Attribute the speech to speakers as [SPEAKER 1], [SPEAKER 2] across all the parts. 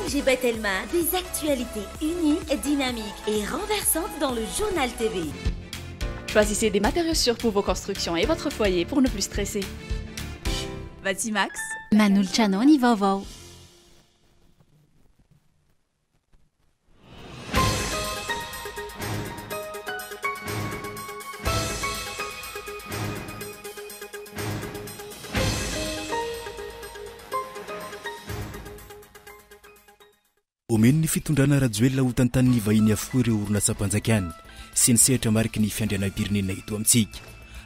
[SPEAKER 1] Roger Bettelma, des actualités uniques, dynamiques et renversantes dans le journal TV.
[SPEAKER 2] Choisissez des matériaux sûrs pour vos constructions et votre foyer pour ne plus stresser. Vatimax,
[SPEAKER 3] Manulcianoni vaovao.
[SPEAKER 4] Omeny ny fitondrana rajoelona ho tantanin'ny vahiny avokoa ireo orinasa mpanjakana sy ny sehatra mariky ny fiandrianam-pirenena eto amintsika.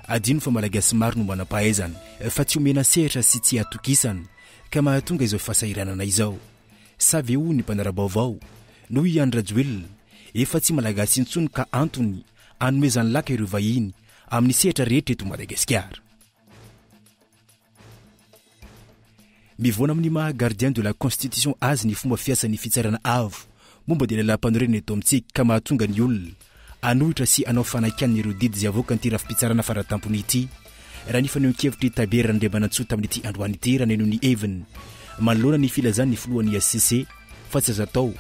[SPEAKER 4] Adino fa malagasy maro no manam-pahaizana fa tsy omena sehatra sy tsy atokisana ka mahatonga izao fahasahiranana izao. Savy eo ny mpanara-baovao noho ihany rajoelona efa tsy malagasy intsony ka antony anomezany laka ireo vahiny amin'ny sehatra rehetra eto Madagasikara. Mivoana amin'ny maha gardien de la constitution azy ny fomba fiasan'ny fitsarana avo momba dia lalam-panorenana eto amintsika ka mahatonga ny olona anohitra sy anao fanakan'ny ireo didy izay avoaka ny rafi-pitsarana faratampony ity raha ny fanehoan-kevitry Tabera Andriamanantsoa tamin'ity androany ity raha neno ny Even manoloana ny filazany ny filohan'ny SCC fa tsy azo atao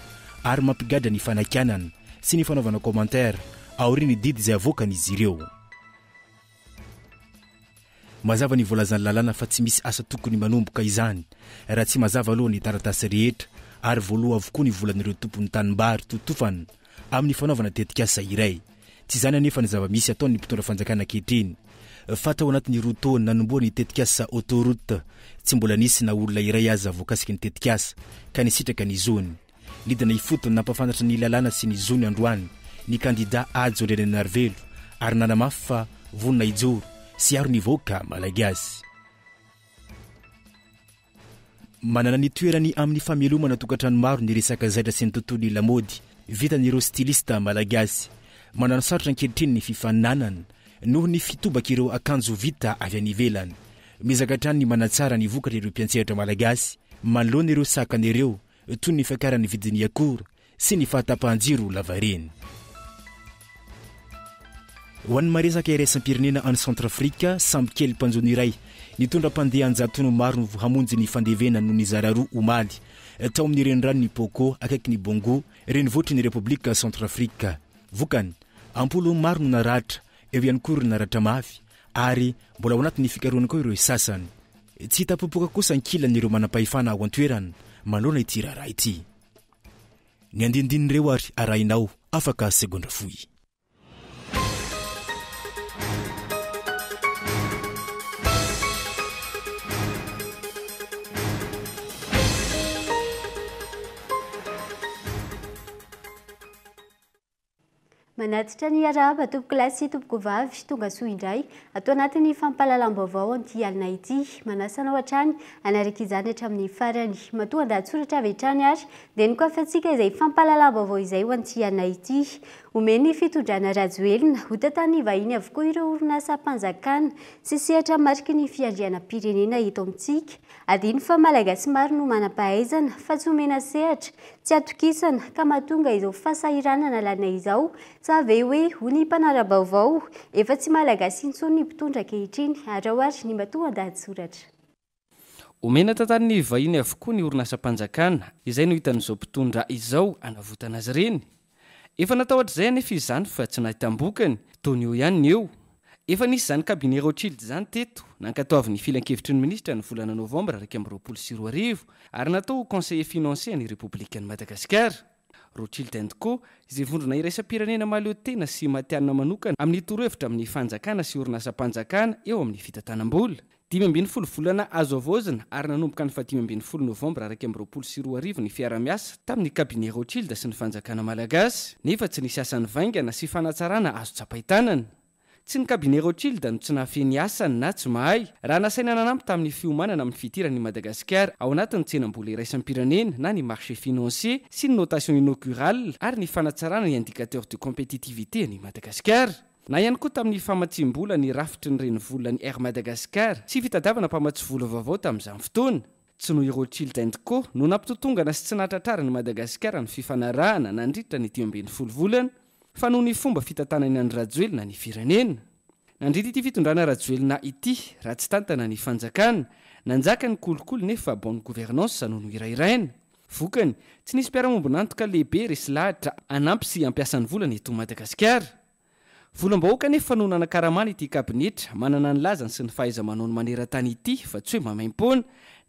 [SPEAKER 4] ary mampigadra ny fanakanana sy ny fanaovana commentaire aorian'ny didy izay avoakan'izy ireo. Mazava ny voalazany lalàna fa tsy misy asa tokony manomboka izany raha tsy mazava aloha ny taratasy rehetra ary voaloha avokoa ny volan'ireo tompon'ny tanimbary totofana amin'ny fanaovana tetikasa iray. Tsy izany anefa ny zava-misy ataon'ny mpitondra fanjakana ankehitriny fa tao anatin'ny rotoany nanomboa ny tetikasa autoroute tsy mbola nisy na olona iray azy avoakasiky ny tetikasa ka nisitraka ny zony. Lidana ifotony nampafantatra ny lalàna sy ny zony androany ny kandida Adzo Leninarvelo ary nanamafy fa vonona ijoro sy aro nivoaka malagasy. Manana ny toerany amin'ny famelomana tokantrano maro ny resaka zaitra sy ny tontolo lamody vitan'ireo stilista malagasy. Manana sarotra ankehitriny ny fifaninanana noho ny fitobaka ireo akanjo vita avy any ivelany. Mizaka-trano ny manatsara ny vokatra ireo mpiantsehatra malagasy manoloana ireo sakan'ireo toy ny fiakaran'ny vidin'ny akora sy ny fahatapahan-jiro lavareny. Ho an'ny maresaka iraisam-pirenena any Centrafrika samby kely mpanjony iray nitondra mpandeha anjatono maro no hamonjy ny fandevena noho ny zararoa omaly tao amin'ny renirano ny Poko akaiky ny Bongo renivohitry ny Repoblika Centrafrika. Vokany ampolo maro no naratra eo ihany koa ireo naratra mafy ary mbola ao anatin'ny fikarohana koa ireo sasany. Tsy tapopoka kosa ankilan'ireo manam-pahefana ao an-toerana manoloana ity raharaha ity. Ny andindinireo ary arahinao afaka segondra foy.
[SPEAKER 3] Manatitra ny araba tompoko lahy sy tompoko vavy tonga soa indray atao anatin'ny fampahalalam-baovao an'ity alina ity. Manasana ao hatrany anaraka izany hatramin'ny farany matoa andahatsoratra avy hatrany ary dia ny koafantsika izay fampahalalam-baovao izay ho an'ity alina ity. Omeny fitondrana rajoelina ho tantanin'ny vahiny avokoa ireo orinasa mpanjakana sy sehatra mariky ny fiandrianam-pirenena eto amintsika. Adino fa malagasy maro no manam-pahaizana fa tsy omena sehatra tsy atokisana ka mahatonga izao fahasahiranana lalina izao. Savy hoe ho ny mpanara-baovao efa tsy malagasy intsony ny mpitondra ankehitriny ary ao ary ny matoa andahatsoratra.
[SPEAKER 5] Omena tantanin'ny vahiny avokoa ny orinasa mpanjakana izay no hitan'izao mpitondra izao anavotana azy ireny. Efa natao hatr'izay anefa izany fa tsy nahitam-bokany taony eo ihany eo. Efa nisy izany cabinet Rothschild izany teto nankatao avy ny filan-kevitry ny ministra ny volana novambra 2024 ary natao conseiller financier ny République Madagasikara. Rothschild & Co izay vondrona iraisam-pirenena mahaleo tena sy matianina manokana amin'ny torohevitra amin'ny fanjakana sy orinasa mpanjakana eo amin'ny fitantanam-bola. 10 volana azo avozina ary nanomboka ny 15 novambra 2024 ny fiara-miasa tamin'ny cabinet Rothschild sy ny fanjakana malagasy nefa tsy nisy asany vaingana sy fanatsarana azo tsapahitanana. Tsy ny cabinet Rothschild no tsy nahafeny asany na tsy mahay raha nasaina nanampy tamin'ny fiomanana amin'ny fitirany Madagasikara ao anatin'ny tsenam-bola iraisam-pirenena na ny marché financier sy ny notation inaugurale ary ny fanatsarana ny indicateur de compétitivité ny Madagasikara. Na ihany koa tamin'ny famatsim-bola ny rafitry ny renivola ny Air Madagascar sy fitadiavana mpamatsy vola vaovao tamin'izany fotoana. Tsy noho i Rothschild & Co no nampitotongana sy tsy nahatratrara ny Madagasikara ny fifanarahana nandritra ny 10 volana fa noho ny fomba fitantanany any rajoelina ny firenena. Nandritra ity fitondrana rajoelina ity raha tsy tantana ny fanjakana nanjaka ny kolokolo nefa bonne gouvernance noho no irairaina. vokany tsy nisy mpiara-mombonantoka lehibe resy lahatra anampy sy ampiasan'ny volana eto Madagasikara. Volam-bahoaka nefa no nanakaramana ity kabinetra manana ny lazany sy ny fahaiza-manao ny maneran-tany ity fa tsy hoe mamaim-poana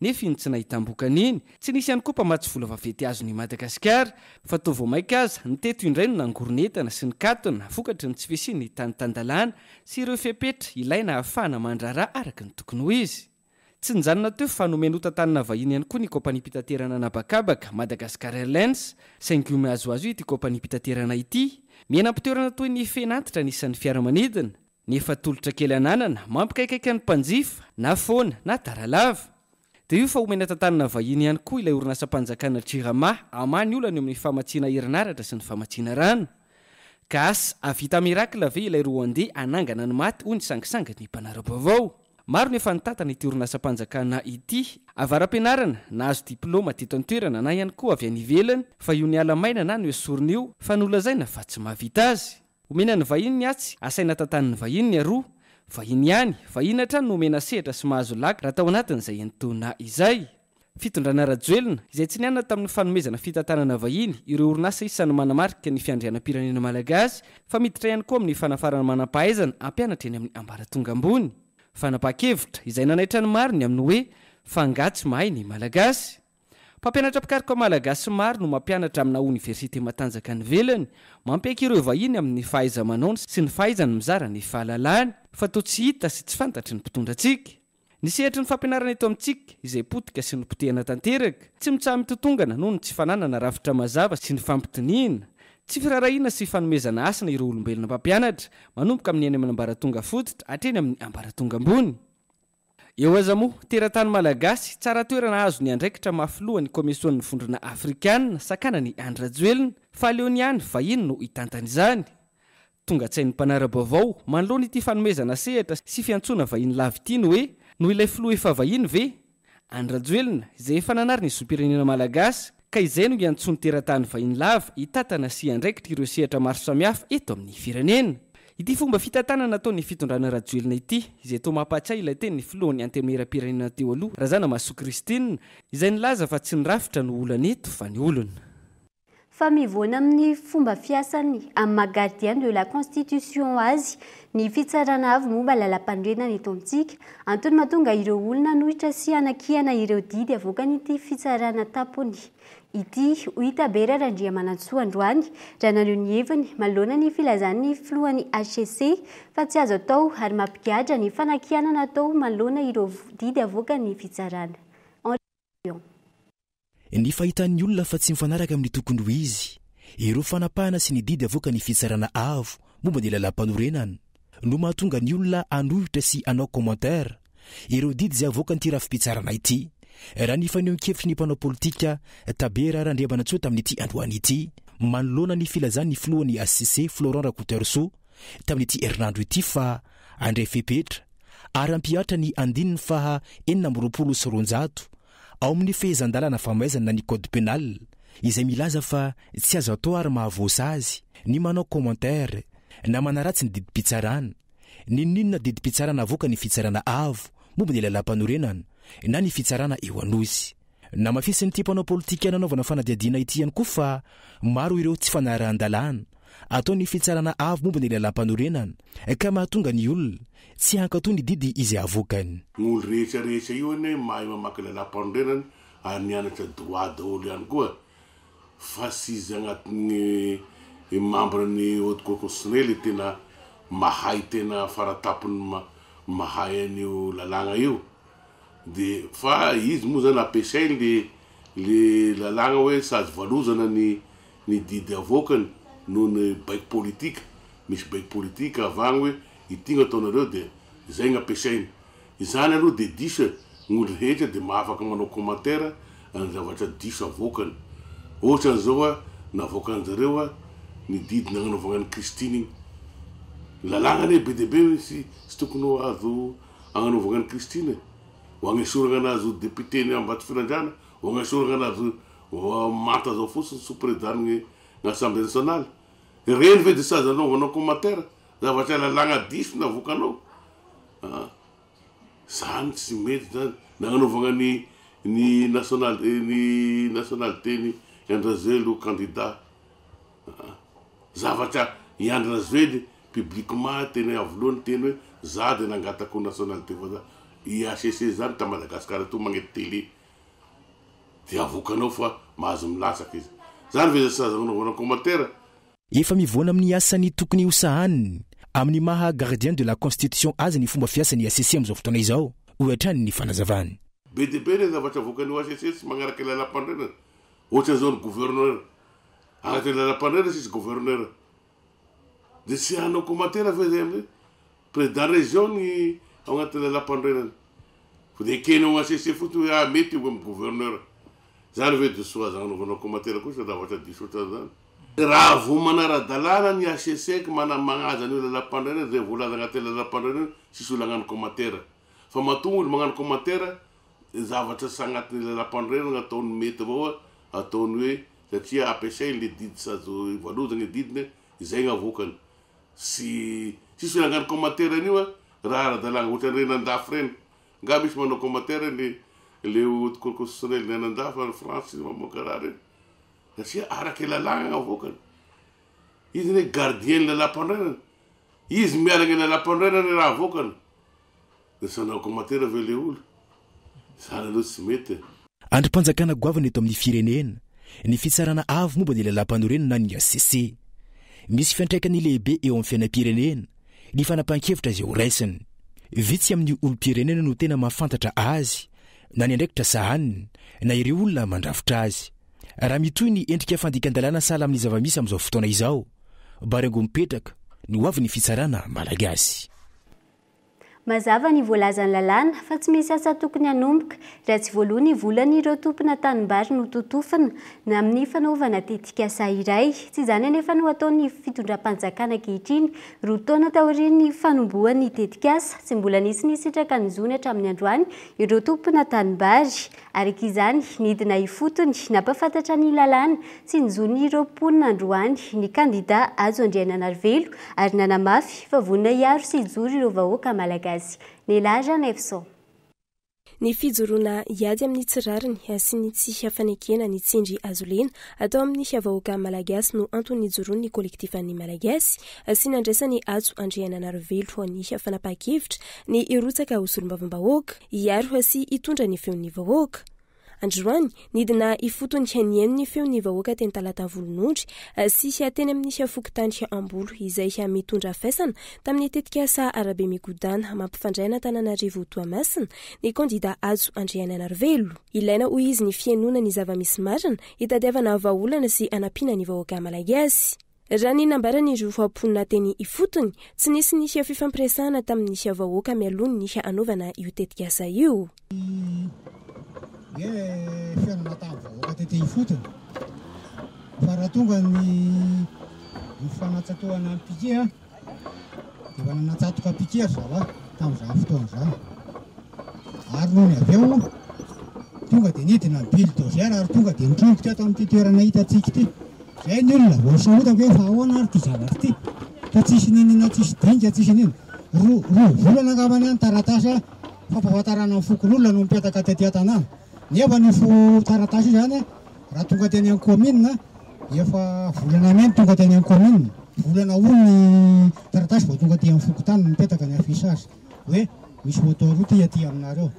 [SPEAKER 5] nefa iny tsy nahitam-bokany iny. Tsy nisy ihany koa mpamatsy vola vaventy azon'i Madagasikara fa toa vao maika aza ny teto indray no nangoronetana sy ny katona vokatry ny tsy fisiany tany-tandalàna sy ireo fepetra ilaina ahafahana mandrarà araka ny tokony ho izy. Tsy nijanona teo fa nomeny hotantanana vahiny ihany koa ny kompania pitaterana anabakabaka Madagascar Airlines saingy omeazoazo ity kompania pitaterana ity miainampitoerana toy ny fenantitra nisan'ny fiaramanidina nefa tolotra kely ananana mampikaikaiky ny mpanjifa na foana na taralava. Dia io fa omena tantanana vahiny ihany koa ilay orinasam-panjakana Jirama amany olana eo amin'ny famatsiana herinaratra sy ny famatsiana rano. Ka asa avita mirakla ve ilay Rwandais anangana ny maty hoy ny sangisanga ny mpanara-baovao. Maro nefa nitantana ity orinasam-panjakana ity avara-pianarana nahazo diplôma teto an-toerana na ihany koa avy any ivelany fa io ny alamaina na no esoriny io fa nolazaina fa tsy mahavita azy. Omena ny vahiny ny atsy asaina tantan'ny vahiny ny aroa vahiny ihany vahiny hatrany no omena sehatra sy mahazo laka raha tao anatin'izay entona izay. Fitondrana rajoelina izay tsy nianana tamin'ny fanomezana fitantanana vahiny ireo orinasa isan'ny manamarika ny fiandrianam-pirenena malagasy fa miditra ihany koa amin'ny fanafarana manam-pahaizana ampianatra eny amin'ny ambaratonga ambony. Fanapa-kevitra izay nanaitra ny maro ny amin'ny hoe fangatsy mahay ny malagasy. Mpampianatra pikaroka malagasy maro no mampianatra amina oniversite matanjaka ny velany mampiaiky ireo vahiny amin'ny fahaiza-manao sy ny fahaizany mizara ny fahalalany fa toa tsy hita sy tsy fantatry ny mpitondrantsika. Ny sehatry ny fampianarana eto amintsika izay potika sy ny potehana tanteraka tsy mitsaha mitotongana noho ny tsy fananana rafitra mazava sy ny fampitoniana. Tsy firarahina sy fanomezana asana ireo olombelona mpampianatra manomboka amin'ny eny amin'ny ambaratonga fototra hatreny amin'ny ambaratonga ambony. Eo aza moa teratany malagasy tsara toerana azo ny andraikitra mafilohan'ny komision'ny vondrona afrikanina sakana ny andrajoelina fa aleony ihany vahiny no hitantana izany. Tonga tsain'ny mpanara-baovao manoloana ity fanomezana sehatra sy fiantsoana vahiny lavy ity no hoe no ilay filoha efa vahiny ve andrajoelina izay efa nanary ny zopirenena malagasy ka izay no iantsony teratany vahiny lava hitantana sy andraikitra ireo sehatra maro samihafa eto amin'ny firenena. Ity fomba fitantanana nataon'ny fitondrana rajoelina ity izay toa mampatsay ilay teny ny filohan'ny anteminera-pirenena teo aloha Razana Maso Kristina izay nilaza fa tsy nirafitra no olana eto fa ny olona.
[SPEAKER 3] Fa mivoana amin'ny fomba fiasany amin'ny gardien de la constitution azy ny fitsarana avy momba lalam-pandrenana eto amintsika antony mahatonga ireo olona nohitra sy anakiana ireo didy avoakan'ity fitsarana tapony. Ity hita be Randriamanantsoa androany raha naneo ny heviny manoloana ny filazan'ny filohan'ny HCC fa tsy azo atao ary mampigadra ny fanakiana natao manoloana ireo didy avoakan'ny fitsarana.
[SPEAKER 4] Ny fahitan'ny olona fa tsy mifanaraka amin'ny tokony ho izy ireo fanapahana sy ny didy avoaka ny fitsarana avo momba ny lalam-panorenana no mahatonga ny olona anohitra sy anao commentaire ireo didy izay avoaka nyity rafi-pitsarana ity. Raha ny fanehoan-kevitry ny mpanao politika Tabera Randriamanantsoa tamin'ity androany ity manoloana ny filazan'ny filohan'ny HCC Florent Rakotoerso tamin'ity herinandro ity fa andray fepetra ary ampiatra ny andininy faha 420 ao amin'ny fehezan-dalana famaizana ny code pénal izay milaza fa tsy azo atao ary mahavoasa azy ny manao commentaire na manaratsy ny didim-pitsarana ny ninona didim-pitsarana avoaka ny fitsarana avo momba ny lalam-panorenana na ny fitsarana eo anozy. Na mafisiny ity mpanao politika nanaovana fanadiadiana ity ihany koa fa maro ireo tsy fanarahan-dalàna atao ny fitsarana avo momba ny lalam-panorenana ka mahatonga ny olona tsy hankatao ny didy izay avoakany.
[SPEAKER 6] Olo rehetrarehetra io ane mahay mamaky lalam-panorenana ary nianatra droit daholo ihany koa fa sy izy agnatin'ny membre ny haute cour constitutionnelle tena mahay tena faratapony mahay an'io lalàna io. De fa izy moa zany ampiasainy le lalàna hoe sazy valozana ny didy avoakany noho ny baiko politika. Misy baiko politika avagny hoe ity gn'ataonareo de zay gn'ampiasainy. Izany aloha de diso gn'olo rehetra de mahafaka manao commentaire ny zavatra diso avoakany. Ohatra an'izao navoakan'jareo ny didy nagnanaovana ny Kristiny igny. Lalàna ne be de be sy tokony azo agnanovana ny Kristiny. Ho agnesorana anazy député ny ambato firandrana, ho agnesorana anazy mata zao fotsiny sous-président gn'Assemblée nationale. Reny ve de sazy anaovanao commentaire zavatra lalàna diso navoakanao. Zany tsy mety zany nagnanaovana ny ny nationalité ny Andrazelo candidat zavatra i Andrazelo publiquement teny avlohany teny hoe za de nangatako nationalité fa i ACC zany ta Madagasikara to magnety télé de avokanao fa mahazo milatsaka izy zany ve sazanaovana commentaire
[SPEAKER 4] efa mivoana amin'ny asany tokony hosahaniny amin'ny maha gardien de la constitution azy ny fomba fiasany ACC am'izao fotoana izao ohatrany ny fanazavany
[SPEAKER 6] be de be le zavatra avoakany ACC sy magnaraka lalam-pandrenana ohatra zao ny gouverneur agnaty lalam-pandrenana sisy gouverneur de sy hanao commentaire fa zay am'zay président région ny ao agnaty lalam-pandrenana fa de kenao ACC foto hoe mety io amy gouverneur zany ve de soa zanaovanao commentaire kosa zavatra disotra zany raha vo manara-dalàna ny ACC magnaja an'io lalam-pandrenana zay volaza agnaty lalam-pandrenana sisy olo hagnano commentaire fa matonga olo magnano commentaire zavatra sy agnatin'ny lalam-pandrenana ataony mety avao ataony hoe satria ampiasay le didy sazo ivalozana didiny izay gn'avokany sy sisy olo hagnano commentaire an'io raha ara-dalàna ohatra ny renandafy reny nga misy manao commentaire le cour constitutionnel renandafy any France mamoaka raha reny satria araky lalàna gn'avokany izy ny gardien ny lalam-pandrenana izy miala ny lalam-pandrenana raha avokany de sanao commentaire ve le olo zany aloha tsy mety
[SPEAKER 4] andrim-panjakana goavana eto amin'ny firenena ny fitsarana avo momba ny lalam-panorenana ny ACC misy fiantraikany lehibe eo amin'ny fiainam-pirenena ny fanapahan-kevitra izay ho raisiny vitsy amin'ny olo-pirenena no tena mahafantatra azy na ny andraikitra sahaniny na ireo olona mandrafitra azy raha mitoy ny endrika fandikan-dalàna sala amin'ny zavamisy amin'izao fotoana izao barengo mipetraka ny hoavy ny fitsarana malagasy
[SPEAKER 3] mazava ny voalazany lalàna fa tsy misy asa tokony hanomboka raha tsy voalohany volany ireo tompona tanimbary no totofana na amin'ny fanaovana tetikasa iray tsy izany anefa no ataon'ny fitondram-panjakana ankehitriny roa taona taorian'ny fanombohan'ny tetikasa tsy mbola nisy ny sitraka ny zony hatramin'ny androany ireo tompona tanimbary araka izany nidina ifotony nampafantatra ny lalàna sy ny zony ireo mponina androany ny kandida azo andriana narvelo ary nanamafy fa vonina iaro sy ijoro ireo vahoaka malagasy Nelaja Nefson.
[SPEAKER 7] Ny fijoroana iady amin'ny tsirariny sy ny tsy hafanekena ny tsindry azolena atao amin'ny vahoaka malagasy no antony ijoroan'ny kolektifan'ny malagasy sy nandraisany ajo andriana narvelo ny fanapahan-kevitra ny irotsaka hosolom-bavambahoaka iaro sy itondra ny feon'ny vahoaka androany nidina ifotony ny feon'ny vahoaka teny talata volonondry sy teny amin'ny fokotany ambolo izay mitondra faisana tamin'ny tetikasa arabe migodana mampifandraina Antananarivo Toamasina ny kandida ajo andriana narvelo ilaina ho izy ny fiainona ny zava-misy marina hitadiavana vahaolana sy anampiana ny vahoaka malagasy raha ny nambarany ireo famponina teny ifotony tsy nisy ny fifampiresahana tamin'ny vahoaka mialony ny anaovana io tetikasa io
[SPEAKER 8] fiainana tamin'ny vahoaka tety ifotony fa raha tonga ny fanatsatoana ny piquet dia fa nanatsatoka piquet zaho tamin'izany fotoana izany ary noho ny avy eo tonga dia nidina ny bily doziara ary tonga dia nitrongo ty ato amin'ity toerana hitantsika ity zay ny olona voasorotako hoe fa ahoana ary ty zavatra ty fa tsisy ninina tsisy dinga tsisy nina roa volana angambany any taratasa fampahafantarana ny fokon'olona no mipetaka tety an-tanàna nefa ny fo taratasy zany raha tonga teny amin'ny commune efa volana meny tonga teny amin'ny commune volana olo ny taratasy vao tonga ty amin'ny fokotany mipetaka ny afisage hoe misy voatao ty aty aminareo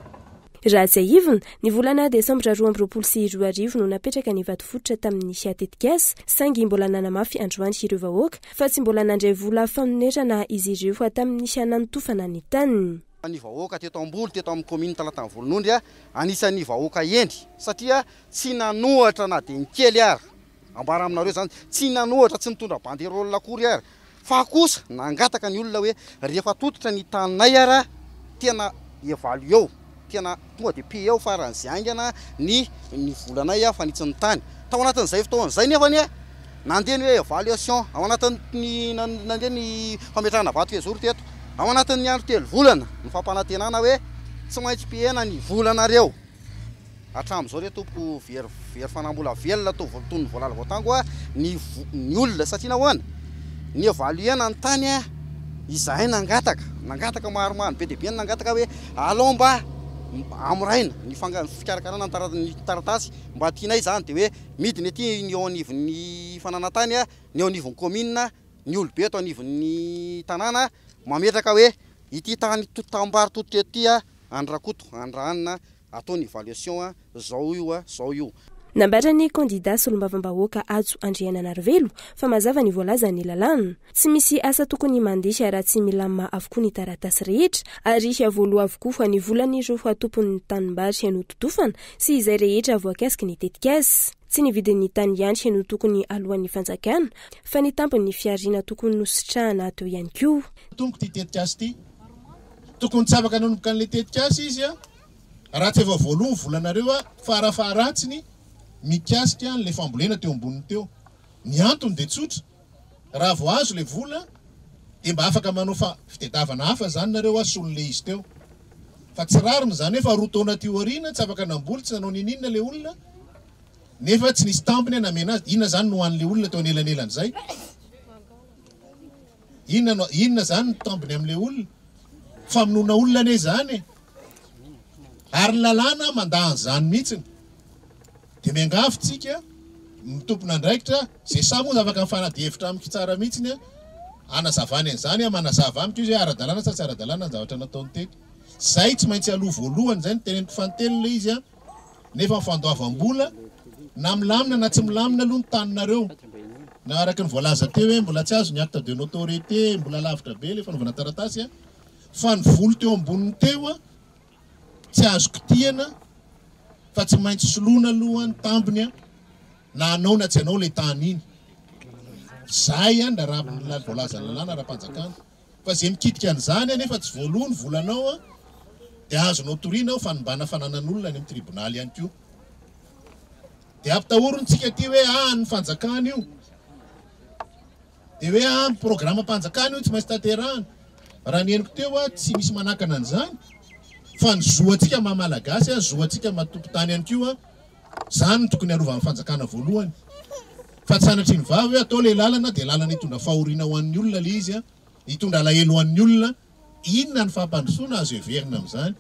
[SPEAKER 7] raha tsy ahivona ny volana desambra 2022 no napetraka ny vatofototra tamin'ny tetikasa saingy mbola nanamafy androany ireo vahoaka fa tsy mbola nandray vola famonetrana izy ireo tamin'ny nanotofana ny taniny
[SPEAKER 9] ny vahoaka teto ambolo teto amin'ny commune talatany volonondry anisan'ny vahoaka endry satria tsy nanohatra na dia ny kely ary ambara aminareo zany tsy nanohatra tsy nitondra banderole akory ary fa kosa nangataka ny olona hoe rehefa tototra ny taninay ara tena evalu eo tena tonga dia pi eo faran'izay aingana ny volanay fa nitsy ny tany tao anatin'izay fotoan'izay nefa ny nandeha ny hoe évaluation ao anatin'ny nandeha ny fametrahana vato fezoro teto ao anatin'ny andro 3 volana ny fampanantenana hoe tsy maintsy piena ny volanareo hatramin'izao re tompoko very fanambola velona to volotony voalala voatango ny olona satria nahoana ny évaluena ny tany izahay nangataka maromaro be dia be nangataka hoe alomba amraina ny fikarakarana ny taratasy mba tianay zany de hoe midiny aty ny eo anivon'ny fananantany a ny eo anivon'ny commune ny olobe ato anivon'ny tanàna mametraka hoe ity tany tambary toto ety a andrakoto andranina atao ny évaluation zao io
[SPEAKER 7] nambatra ny candidat solombavambahoaka ajo Andriananarivelo fa mazava ny voalaza ny lalàna tsy misy asa tokony mandisy raha tsy milamina avokoa ny taratasy rehetra ary voaloha avokoa fa ny volan'ireo tompon'ny tanimbary no totofana sy izay rehetra voakasiky ny tetikasy tsy ny vidin'ny tany ihany no tokony alohan'ny fanjakana fa ny tampony fiarina tokony nositrahana atao ihany koa
[SPEAKER 10] tomko ty tetikasy ty tokony tsavaka nanomboka an'le tetikasy izy raha tsy efa voalohany volanareo farafaratsiny mikasika le fambolena teo amboniny teo ny antony de tsotra raha vo azo le vola de mba afaka manao fitedavana hafa zany nareo solon'le izy teo fa tsy rariny zany hoe fa roa taona teo arina tsy afaka namboly tsy nanao ninina le olona nefa tsy nisy tampony namena azy inona zany no an'le olona teo anelanelany zay inona zany ny tampony am'le olona famonona olona ane zany ary lalàna mandahan zany mihitsiny de miangavitsika mitompona andraikitra zay samoa afaka mifanadihevitra amiko tsara mihitsiny anazavany an'izany manazava amiko izy hoe ara-dalàna sa tsy ara-dalàna ny zavatra nataony tety zay tsy maintsy aloha voalohany zay ny teneniko fantelona izy nefa mifandoavam-bola na milamina na tsy milamina aloha ny taninareo na araky ny voalaza teo hoe mbola tsy azo ny acte de notoriété mbola lavitra be le fanaovana taratasy fa ny volo teo amboniny teo tsy azo kitiana fa tsy maintsy soloana aloha ny tambiny na anao na tsy anao le tany iny zay nda raha voalaza lalàna raha-panjakana fa zay mikitika an'izany nefa tsy voalohany volanao de azonao toriana ao fa nimbana fananan'olona any amin'ny tribonaly ihany koa de ampitahorontsika ty hoe ny fanjakana io de hoe programme mpanjakana io tsy maintsy tanterahana raha ny heniko teo tsy misy manakana an'izany fa ny zoatsika mamalagasy zoatsika matompotany ihany koa zany ny tokony arova amin'ny fanjakana voalohany fa tsy sanatry ny vavy hoe atao le lalana de lalana hitondra fahoriana ho an'ny olona le izy hitondra alahelo ho an'ny olona inona ny fampandrosoana azo heverina amin'izany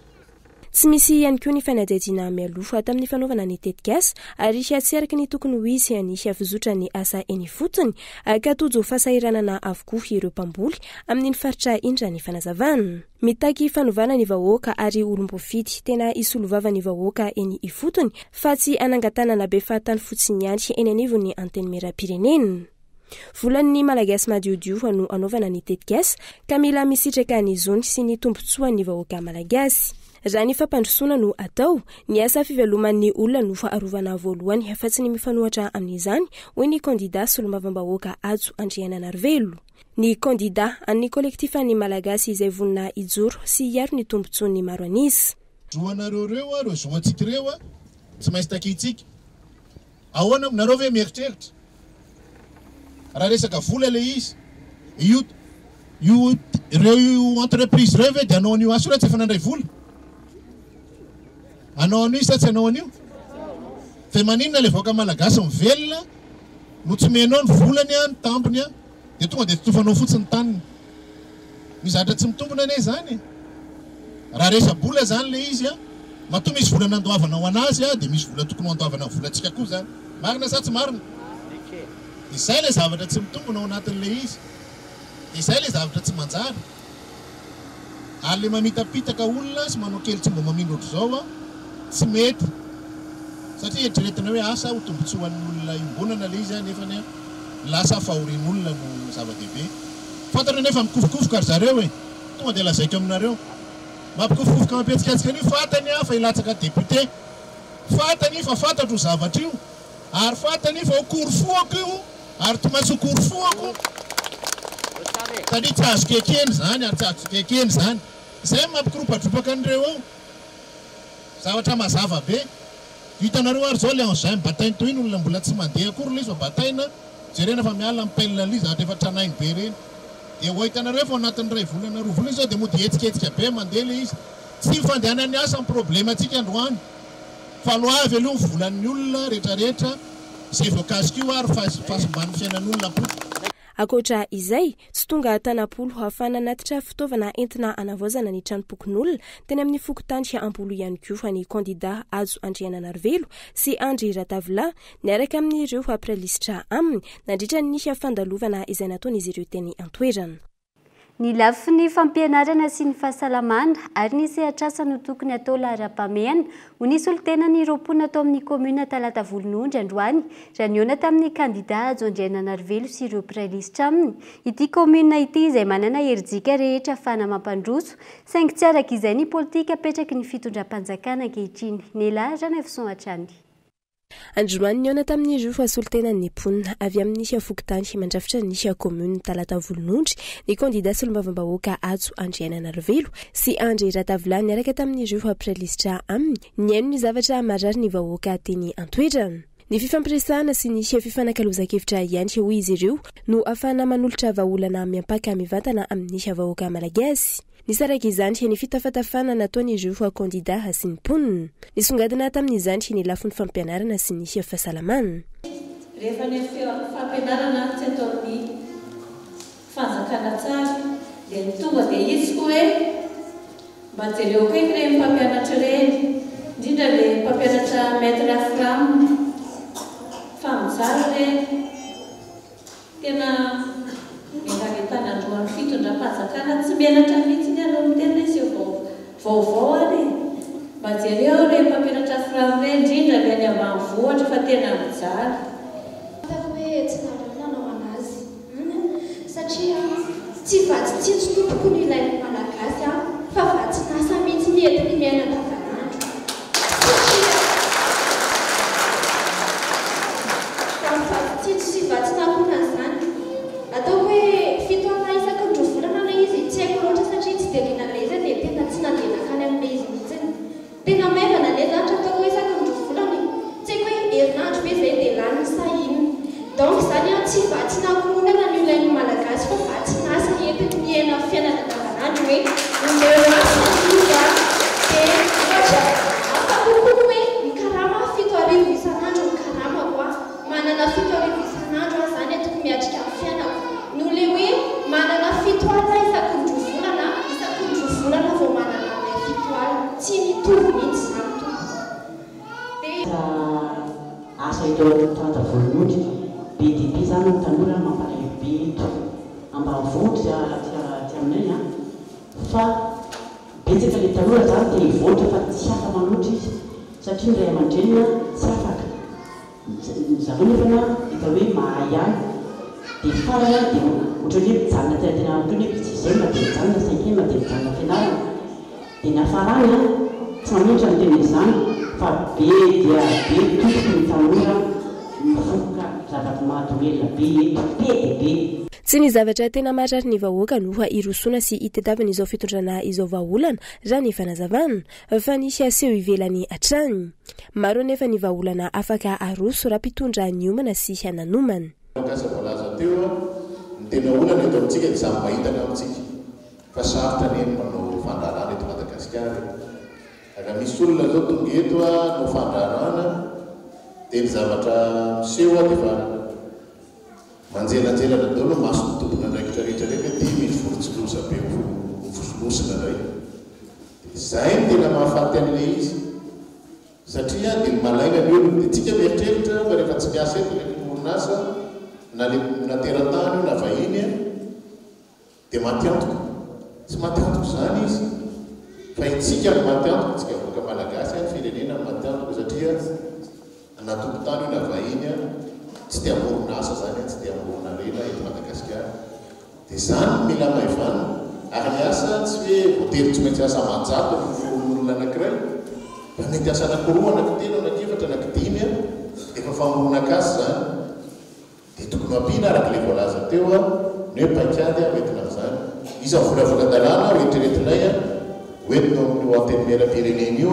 [SPEAKER 7] tsy misy ihany koa ny fanadihadiana mialofa tamin'ny fanaovana ny tetikasy ary hiatseriky ny tokony ho izy ny hiafizotra ny asa eny fotony ka tojo fahasahiranana avokoa ireo mpamboly amin'ny ny faritra indra ny fanazavana mitaky fanovana ny vahoaka ary olom-bofidy tena isolovava ny vahoaka eny ifotony fa tsy anangatanana be fahatany fotsiny ihany eny anivony anteny mera-pirenena volan'ny malagasy madiodio no anaovana ny tetikasy ka mila misitraka ny zony sy ny tombontsoan'ny vahoaka malagasy raha ny fampandrosoana no atao ny asa fiveloman'ny olona no faharovana voalohany fa tsy ny mifanohatra amin'izany hoy ny candidat solombavambahoaka ajo Andriananarivelo ny candidat amin'ny kolektifan'ny malagasy izay vonina ijoro sy hiaro ny tombontsoan'ny maro anisy
[SPEAKER 10] zoanareo reo zoatsika reo tsy maintsy takitsika ahoana nareo ve mieritreritra raha resaka vola le izy io reo entreprise reo ve de anao an'io asora tsy efa nandray vola anao an'io sa tsy anao an'io fa maninona le vahoaka malagasy mivelona no tsy menao ny volany ny tampony de tonga de totofanao fotsiny taniny mizatra tsy mitombona ane zany raha resa-bola zany le izy matoa misy vola nandoavana ho anazy de misy vola tokony andoavana volatsika koa zany marina sa tsy marina de zay le zavatra tsy mitombona ao anatin'le izy de zay le zavatra tsy manjary ary le mamitapitaka olona sy manao kely tsy mba mamindro ohatr'izao tsy mety satria eritreretina hoe asa ho tombontsoan'ny olona imbonana le izy nefa lasa fahorin'olona no zava-dehibe fantatra nefa mikofokofoka ry zareo tonga de lazaiko aminareo mampikofokofoka mampetsiketsika an'io fatany fa ilatsaka député fatany fa fantatro ho zavatra io ary fatany fa ho korofoako io ary tomatsy ho korofoako satria tsy azo kekeny zany ary tsy azo kekeny zany zay mampikoropadropaka an'ireo ao zavatra mazava be hitanareo ary zao le an'izay mibatainy to iny olona mbola tsy mandeha akory le izy fa bataina jerena fa miala mipelina li zavatra efa tranainy be reny de ho hitanareo fa anatin'ny ray volana roa volana zao de mody etsiketsika be mandeha le izy tsy mifandehanany asa ny problème atsika androany fa loavy aloha volan'ny olona rehetrarehetra zay voakaziko io ary fahasombany fiainan'olona po
[SPEAKER 7] Akoatra izay tsy tonga tanapolo hafana natitra fitaovana entina anavaozana ny tranopokon'olona teny amin'ny fokotany Ambolo ihany koa fa ny kandida Azo Andriananarivelo sy Andry Ratavila niaraka amin'ireo ampirelisitra aminy nandritra ny fandalovana izay nataon'izy ireo teny antoerana.
[SPEAKER 3] Ny lafiny fampianarana sy ny fahasalamana ary ny sehatrasa no tokony atao lahara-pameana ho nisy olo-tenany roapona atao amin'ny komuna Talata Volonondry androany raha niona tamin'ny kandida Azo Andriananarivelo sy ireo mpirelisitra aminy. Ity komuna ity izay manana herijika rehetra ahafahana mampandroso saingy tsy araka izay ny politika apetraky ny fitondram-panjakana ankehitriny. Nela Rana Efson Atrany.
[SPEAKER 7] Androany niona tamin'ireo fahasolon-tenan'ny mponina avy amin'ny fokotany mandrafitra ny komuna Talata Volonondry ny kandida solombavambahoaka Azo Andriananarivelo sy Andry Ratavila niaraka tamin'ireo ampirelisitra aminy niaino ny zavatra marary ny vahoaka teny antoerana. Ny fifampiresahana sy ny fifanankalozan-kevitra ihany hoy izy ireo no ahafahana manolotra vahaolana miampaka mivantana amin'ny vahoaka malagasy. Nisaraka izany ny fitafatafana nataon'ireo kandida sy ny mponina. Nisongadina tamin'izany ny lafin'ny fampianarana sy ny fahasalamana.
[SPEAKER 11] Rehefa ny fampianarana tsy ataon'ny fanjakana tsara dia ny tonga dia izy koa hoe mba jereo kaiky ireny mpampianatra ireny, indrindra ilay mpampianatra maître Afram fa mizara ireny tena miaranetana androany fitondram-panjakana tsy mianatra mihitsy aloha mitena izy vaovao ary mba jereo ilay mpampianatra Afram ireny, indrindra ilay any ambanivohitra fa tena mizara.
[SPEAKER 12] Hoe tsy nanao anazy satria tsy vatsitsitsy tompoko ny ilain'ny malagasy fa vatsinasa mihitsy ny entiny miaina andavanandro. Fa vatsitsitsy sy vatsinakona zany atao hoe fito ana isakandro volana na izy tsy haiko loatra satria tsy dia liana izy dia tena tsy nandeha nakany amin'ilay izy mihitsy. Tena maivana ilay zatra atao hoe isakandro volana tsy haiko hoe herinandro be izay dia lany sahina. Donc zany tsy vatsinakona ny ilain'ny malagasy fa vatsinasa entiny miaina fiainana andavanandro hoe asa dia afakokoa hoe mikarama 7 isanandro mikarama koa manana 7 isanandro zany atoko miatrika amin'ny fiainako no le hoe manana 7 alina isakandro volana vao manana 7 alina tsy mitovy mihitsy zany dia
[SPEAKER 13] asa itao Talata Volonondry be dia be zany ny tanora mampalehibe eto ambanivohitra ty aminay fa betsaka ilay tanora zany dia hivoatra fa tsy afa manoatra izy satria ny ray aman-dreny tsy afaka zareo nefana hita hoe mahay ihany dia farana dia ohatra hoe mijanona tena amiko hoe tsy izay dia mijanona cinquième dia mijanona fianarana dia ny hafarana tsy manintra ny tena izany fa be dia be tompoko ny tanora mifoka zava-mahadomelina be eto be dia be.
[SPEAKER 7] Tsy ny zavatra tena marary ny vahoaka no irosona sy itadiavana izao fitondrana izao vahaolana raha ny fanazavana fa nisy aseho ivelany hatrany. Maro anefa ny vahaolana afaka aroso raha mpitondra ny omana sy hananomana.
[SPEAKER 10] Kasa voalaza teo ny tena olana eto amintsika dia samy mahitana amintsika fa sarotra reny manao fandrarana eto Madagasikara. Raha misy olona zao tonga eto no fandrarana dia ny zavatra miseho dia fa manjelanjelana daholo maso ny tompona andraikitra rehetra rehetra dia misy volotsiloza be vosolosina ray. Izay no tena mahafaty an'ilay izy satria dia malaina ny olona dia tsika mieritreritra fa rehefa tsy miasa eto ilay orinasa na teratany na vahiny dia maty antoko. Tsy maty antoko zany izy fa itsika no maty antoko, tsika voaka malagasy any firenena no maty antoko satria na tompotany na vahiny tsy dia amoronasa zany tsy dia amorona rena eto Madagasikara. Dia zany mila maivana ary ny asa tsy hoe voatery tsy maintsy asa manjato ny olona anankiray fa mety asa anakiroa anankitelo anakefatra anakidimy efa famoronakasy zany dia tokony ampiana arak'ilay voalaza teo ny hoe paikady hoentina amin'izany iza volavoka-dalàna hoentreretinay hoentina amin'ny antenimera-pirenena io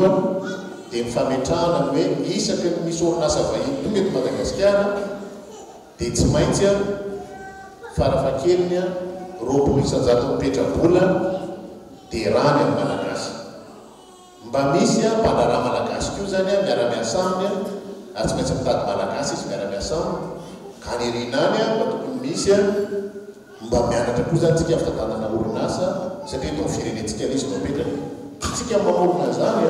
[SPEAKER 10] dia mifametrahana hoe isaky ny misy orinasa vahiny tonga eto Madagasikara dia tsy maintsy farafakeliny 200 mipetra-bola dia rany amin'ny malagasy. Mba misy mpandrarà malagasy koa zany miara-miasa aminy ary tsy maintsy mitady malagasy izy miara-miasa aminy ka ny erinany mba tokony misy mba mianatra koa zany tsika afitatanana orinasa satria eto firenentsika izy mapetraka tsika mamorona zany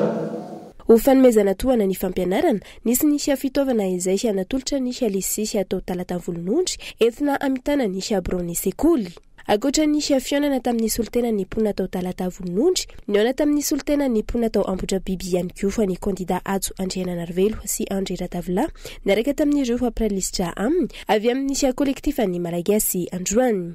[SPEAKER 7] ho fanomezana tohana ny fampianarana nisy nisy fitaovana izay anatolotra nisy lisisy atao Talatavononondry entina amitana nisy Brony sekoly. Akoatra nisy fionana tamin'ny solitena ny mponina atao Talatavononondry, niona tamin'ny solitena ny mponina atao Ambohidrabiby ihany koa fa ny kandida Ajo Andriananarivelo sy André Ratavila niaraka tamin'ireo fampirisitra aminy avy amin'nisy kolektifa ny Malagasy androany.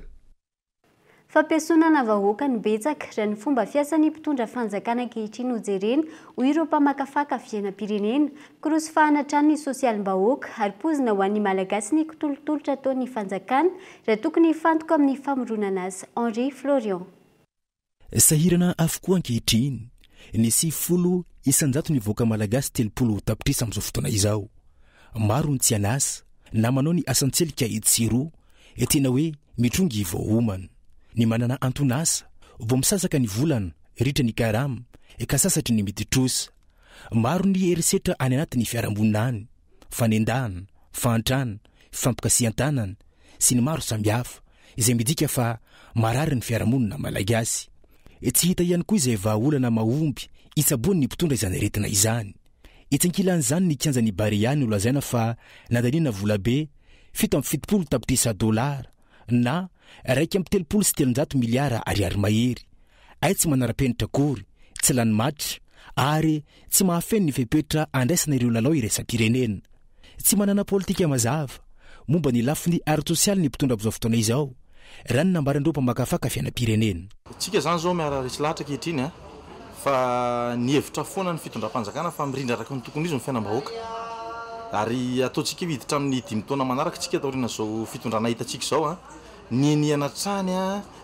[SPEAKER 3] Fampiasonana vahoaka ny betsaka raha ny fomba fiasan'ny mpitondra fanjakana ankehitriny ho jerena ho ireo mpamakafaka fiainam-pirenena, korosofahana hatrany ny sosialim-bahoaka ary pozina ho an'ny Malagasy ny kitolotolotra ataon'ny fanjakana raha tokony hifantoka amin'ny famoronana azy. Henri Florian.
[SPEAKER 4] Sahirana avokoa ankehitriny ny 10 isanjato ny vahoaka Malagasy 30 tapitrisa amin'izao fotoana izao. Maro ny tsy anasa na manao ny asantselika etsiro tena hoe mitrongy vahoomana. Ny manana antonasa vao misasaka ny volana ritra ny karama ka sasatry ny mititrosa. Maro ny erisetra any anatin'ny fiarammonina any, fanendahana, fantrana, fampikasian-tanana sy ny maro samihafa izay midika fa marary ny fiaramonina Malagasy. Tsy hita ihany koa izay vahaolana mahomby itsaboany ny mpitondra izany retina izany. Itsankilan'izany ny kianjany Bariany olazaina fa nandaniana volabe 770 tapitrisa $, na 1.3 miliara ariary mahery. Ay tsy manara-penitra kory, tsy lany matra ary tsy mahafeno ny fepetra andraisana ireo lalao iraisam-pirenena. Tsy manana politika mazava momba ny lafiny ara-tsosialy ny mpitondra amin'izao fotoana izao raha ny nambarandreo mpamakafaka fiainam-pirenena.
[SPEAKER 14] Tsika zany zao miara resy lahatra kehitriny fa ny hevitra foana ny fitondram-panjakana fa mirindra araka ny tokony izy ny fiainam-bahoaka. Ary ataontsika hiditra amin'ny 5 taona manaraka tsika taoriana zao fitondrana hitantsika zao ny anatrany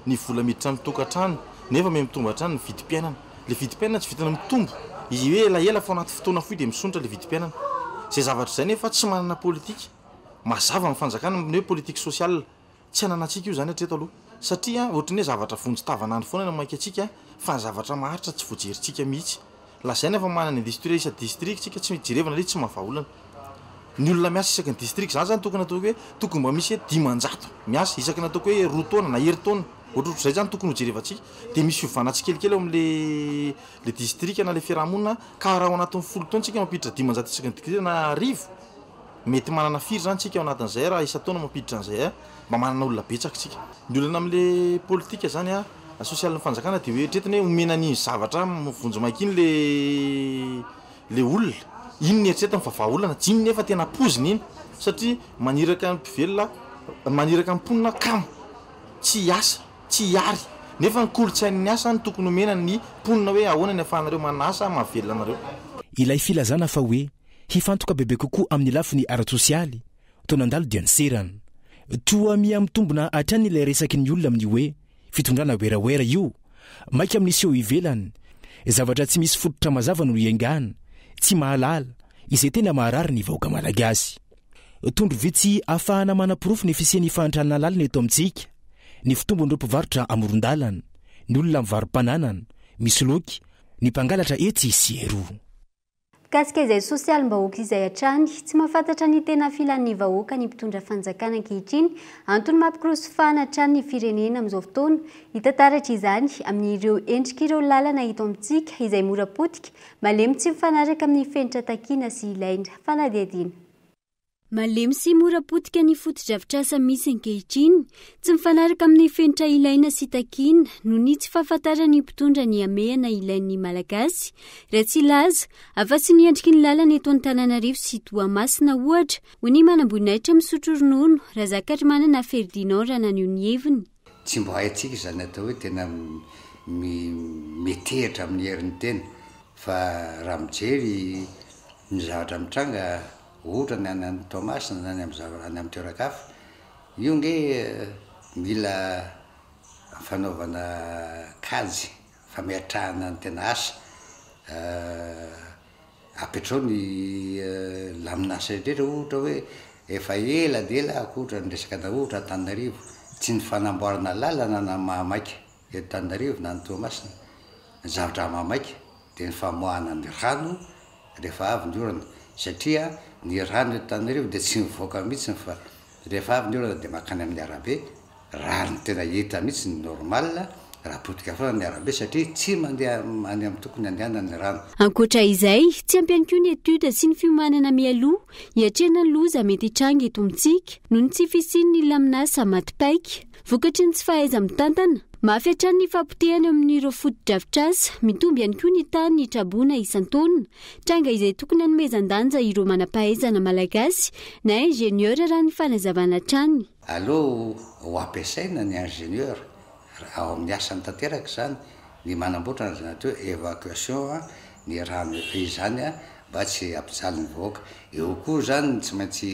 [SPEAKER 14] ny vola miditra amin'ny tokantrano nefa me mitomba trano ny vidim-piainana. Le vidim-piainana tsy vitana mitombo izy hoe elaela fa anaty fotoana fohy dia misontra le vidim-piainana. Zay zavatra zay nefa tsy manana politika mazava amin'ny fanjakana hoe politika sosial tsy ananantsika io zany hatreto aloha satria ohatrany hoe zavatra vonjy-tavanandro foana ny maika atsika fa ny zavatra maharitra tsy voajerintsika mihitsy. Lazaina fa manana industrie isa district tsika tsy jerevana le tsy mahavaolana. Ny olona miasa isaky ny district zany tokony ataoko hoe tokony mba misy 10 miasa isaky ny ataoko hoe 2 taona na 1 taona ohatrohatr'izay zany tokony ho jerevantsika dia misy fiovana tsikelikely eo amin'le district na le fiarahamonina ka raha ao anatin'ny 10 taona tsika mampiditra 10 isaky ny district na 10 mety manana firy zany tsika ao anatin'izay raha isa taona mampiditra an'izay mba manana olona betsaka tsika. Ny olona amin'le politika zany sosialin'ny fanjakana dia hoe tretiny hoe omena ny zavatra vonjy maikiny le olona iny ny eritreretany fa vahaolana jiny nefa tena poziny iny satria maniraka ny mpivelona maniraka ny mponina kamo tsy asa tsy hiary nefa ny kolotsain'ny asa ny tokony omena ny mponina hoe ahoana ny afahanareo manasa mahavelona anareo.
[SPEAKER 4] Ilay filazana fa hoe hifantoka bebe kokoa amin'ny lafiny ara-tsosialy toa nandalo dia niserana toa miamitombona hatrany ilay resaky ny olona amin'ny hoe fitondrana weraoera io maika amin'iseo ivelany zavatra tsy misy fototra mazava no iengana tsy mahalala izay tena maharary ny vahoaka Malagasy. Tondro vitsy afahana manapirofo ny fisian'ny fahantrana lalina eto amintsika ny fitombon'ireo mpivarotra amoron-dalana, ny olona mivarom-pananana, misy loky, ny mpangalatra etsy sy eroa.
[SPEAKER 3] Mikasika izay sosialim-bahoaka izay hatrany tsy mahafantatra ny tena filan'ny vahoaka ny mpitondra fanjakana ankehitriny antony mampikorosofahana hatrany ny firenena amin'izao fotoana hitantaratra izany amin'ireo endrika ireo lalana hita amintsika izay mora potika malemy tsy mifanaraka amin'ny fenitra takiana sy ilaina. Fanadihadiana. Malemy sy mora potika ny foto-drafitrasa misy ankehitriny tsy mifanaraka amin'ny fenitra ilaina sy takiana no ny tsy fahafantarany ny mpitondra ny amehana ilain'ny Malagasy raha tsy laza afa-tsy ny endriky ny lalana eto Antananarivo sy Toamasina ohatra ho ny manamboninahitra misotro ronono raha zakatra manana Ferdinand Rananionheviny.
[SPEAKER 15] Tsy mba haintsika izany atao hoe tena metehitra amin'ny herin'ny tena fa raha mijery ny zavatra mitranga ohatra ny any amin'ny Toamasina na any amin'ny toeran-kafa io nge mila fanaovana kajy famiatrahana ny tena asa apetrao ny laminasa rehetra ohatra hoe efa ela dia ela akohatra ny resaka na ohatra Antananarivo tsy ny fanamboarana lalana na mahamaika eto Antananarivo na ny Toamasina ny zavatra mahamaika dia ny famoahana ny rano rehefa avy ny orana satria ny rano eto Antananarivo dia tsy mivoaka mihitsy fa rehefa avy ny orana dia makany amin'ny arabe raha ny tena hita mihitsy ny normal raha potika foana ny arabe satria tsy mandeha any amin'ny tokony andehanany rano.
[SPEAKER 3] Ankoatra izay tsy ampy koa ny etude sy ny fiomanana mialoha hiatrena ny loza mety hitranga eto amintsika noho ny tsy fisian'ny laminasa maty-paika vokatry ny tsy fahaiza mitantana mahafiatrany ny fampotehany amin'ireo foto-drafitrasa mitomby ihany koa ny tany ny trabona isan-taonina tranga izay tokony hanomezan-danja ireo manam-pahaizana malagasy na ingénieur raha ny fanazavana trany.
[SPEAKER 15] Allo ho ampiasaina ny ingénieur ao amin'ny asany tanteraka zany ny manamboatra ny zany hoe évacuation ny rano izany mba tsy ampijaly ny vahoaka. Eo koa zany tsy maintsy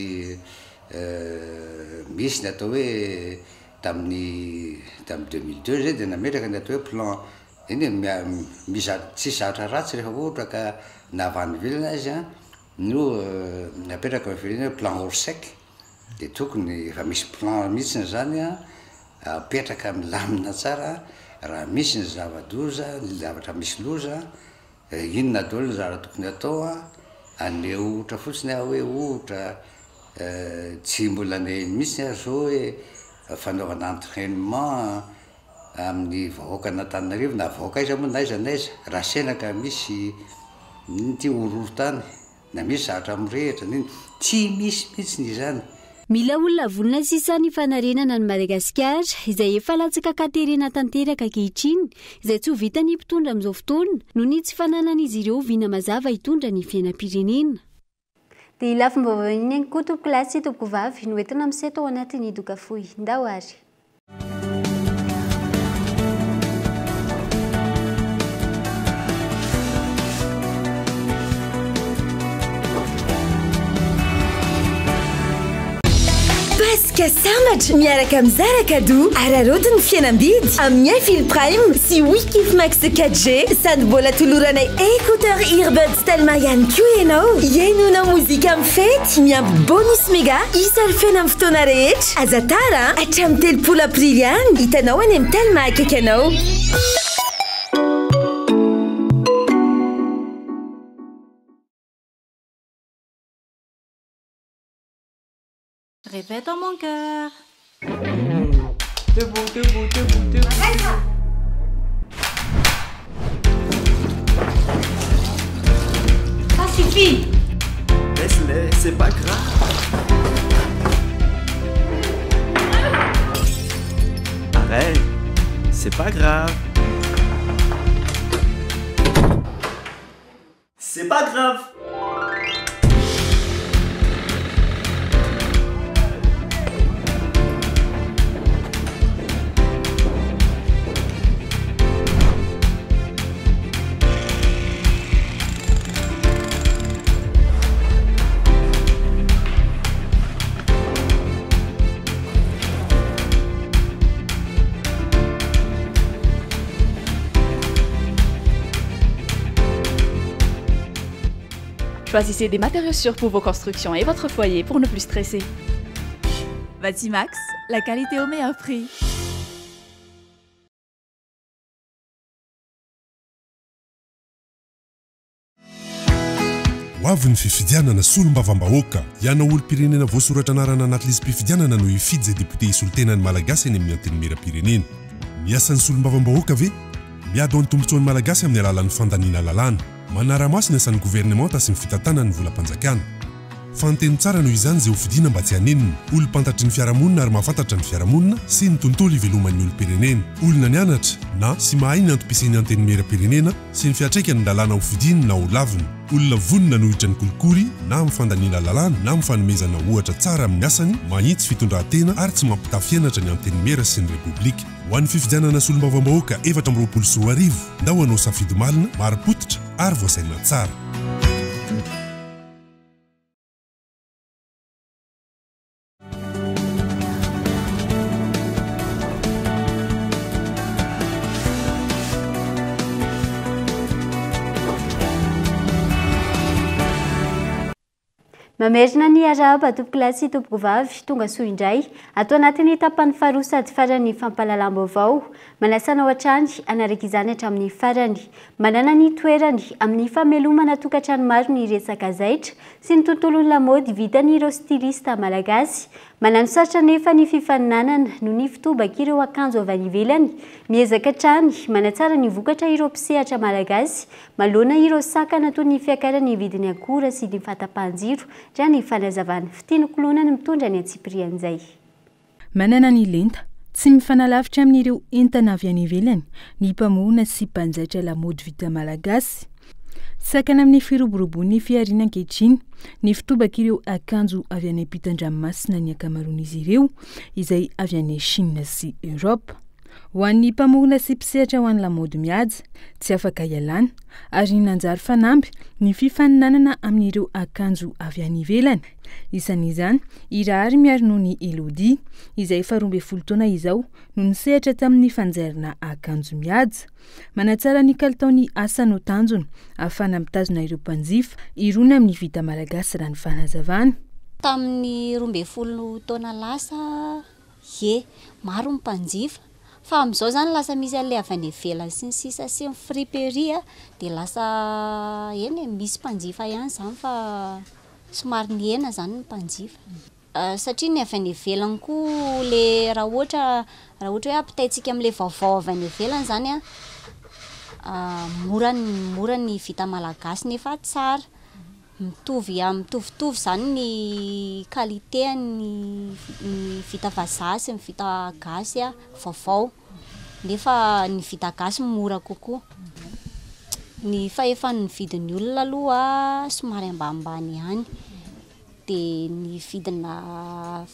[SPEAKER 15] misy ny atao hoe tamin'ny 2002 zay dia nametraka ny atao hoe plan iny tsy zatra ratsy rehefa ohatra ka navany vilana azy no napetraka vilana hoe plan orsec dia tokony efa misy plan mihitsy zany apetraka milamina tsara raha misy ny zava-doza ny zavatra misy loza inona daholo ny zavatra tokony atao aneo ohatra fotsiny hoe ohatra tsy mbola ne mihitsy zao hoe fanaovana entraînement amin'ny vahoaka n'Antananarivo na vahoaka aiza moa naiza raha senaka misy ty ororo-tany na misy zavatra mirehitra tsy misy mihitsy ny izany.
[SPEAKER 3] Mila olona volona sisa ny fanarenana ny Madagasikara izay efa latsaka katerena tanteraka ankehitriny izay tsy ho vitany mpitondra amin'izao fotoana noho ny tsy fananan'izy ireo vina mazava hitondra ny fiainam-pirenena. Dia lafim-baovao iny koa tompoko lahy sy tompoko vavy no entina miseto ao anatin'ny doka fohy ndao ary.
[SPEAKER 16] Pasika sambatra miaraka mizaraka do araroti ny fianam-bidy amin'ny Fil Prime sy Wikif Max 4G sady mbola toloranay écouteur earbuds tellement ihany koa ianao iainona mozika amin'ny fety miampy bonus méga isalofena amin'ny fotoana rehetra aza tara hatramin'ny 30 aprily any hitanao any amin'ny tellement akaiky anao.
[SPEAKER 17] Répète en mon cœur.
[SPEAKER 18] Debout, debout, debout, debout.
[SPEAKER 17] Ça suffit.
[SPEAKER 18] Laisse-les, c'est pas grave. Arrête, c'est pas grave. C'est pas grave.
[SPEAKER 2] Choisissez des matériaux sûrs pour vos constructions et votre foyer pour ne plus stresser. Batimax, la qualité au meilleur prix.
[SPEAKER 19] Ho avy ny fifidianana solombavam-bahoaka ianao olo-pirenena voasoratra anarana anaty lisy mpifidianana no hifidy izay député isoltenany malagasy eny amin'ny antenimera-pirenena. Miasan'ny solombavam-bahoaka ve? Miady ho any tombotsoan'ny malagasy amin'ny alalan'ny fandaniana lalàna. Manara-masina asan'ny gouvernemanta sy ny fitatana ny volam-panjakana. Fanteny tsara noho izany izay hofidiana mba tsy hanenina. Olo-pantatry ny fiarahamonina ary mahafantatra ny fiarahamonina sy ny tontolo iveloman'ny olo-pirenena. Olona nianatra na sy mahay ny antom-piasain'ny antenimera-pirenena sy ny fiatraikany lalàna hofidiana na ho lavina. Olona vonona nohitra ny kolikoly na amin'ny fandaniana lalàna na amin'ny fanomezana ohatra tsara amin'ny asany mahitsy fitondran-tena ary tsy mampitafianatra ny antenimera sy ny repoblika. Ho an'ny fifidianana solombavam-bahoaka 424 ndao anao safidy malina mari-potitra ary voasaina tsara.
[SPEAKER 3] Mamerina ny araba tompoko lahy sy tompoko vavy tonga soa indray atao anatin'ny tapany faharoa sady farany fampahalalam-baovao manasana ao an-trany anaraka izany hatramin'ny farany manana ny toerany amin'ny famelomana tokantrano maro ny resaka zaitra sy ny tontolon'ny lamaody vitan'ireo stilista malagasy manano sarotra nefa ny fifaninanana no ny fitobaka ireo akanjo avy any ivelany miezaka trany manatsara ny vokatra ireo mpisehatra malagasy malona ireo sakana toy ny fiakarany vidiny akora sy ny fatapanjiro raha ny fanazavana fitinokolonana mitondra ny antsipirian'izay
[SPEAKER 20] manana ny lenta tsy mifanalavitra amin'ireo entana avy any ivelany ny mpamohona sy mpanjaitra lamody vita malagasy sakana amin'ny firoboroboan'ny fiariana ankehitriny ny fitobaka ireo akanjo avy any ampitan-dranomasina ny akamaroan'izy ireo izay avy any Chine sy Europe. Ho an'ny mpamohona sy mpisehatra ho an'ny lamody mihaja tsy afaka ialana ary nanjary fanamby ny fifaninanana amin'ireo akanjo avy any ivelany. Isan'izany irahary miaro noho ny Elodie izay 12 taona izao no nisehatra tamin'ny fanjairana akanjo mihaja. Manatsara ny kalitaony asa no tanjona ahafana mitazona ireo mpanjifa irona amin'ny vita malagasy raha ny fanazavana.
[SPEAKER 21] Tamin'ny 12 taona lasa maro mpanjifa fa am'izao zany lasa misy an'le avy any ivelany sy ny sisa sy ny friperia de lasa misy mpanjifa ihany zany fa somary ny hena zany ny mpanjifa. Satria ny avy any ivelany koa le raha ohatra hoe ampitaitsika amin'le vaovao avy any ivelany zany mora ny vita malagasy nefa tsara. Mitovitovy zany ny qualité ny vita vazaha sy ny vita gasy vaovao nefa ny vita gasy mora kokoa. Ny fahefan'ny vidin'ny olona aloha somary ambanimbany ihany de ny vidina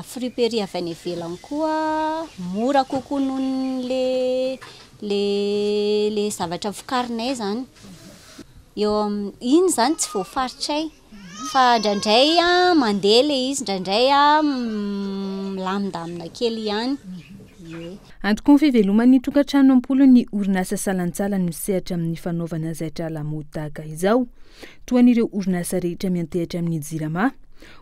[SPEAKER 21] friperie avy any ivelany koa mora kokoa noho le zavatra vokarinay zany. Iny zany tsy voafaritray fa ndraindray mandeha le izy ndraindray milamindamina kely ihany.
[SPEAKER 20] Antoko ny fiveloman'ny tokantrano ampoly ny orinasa salantsalany misehatra amin'ny fanaovana zaitra lamody tahaka izao toa n'ireo orinasa rehetra miantehatra amin'ny jirama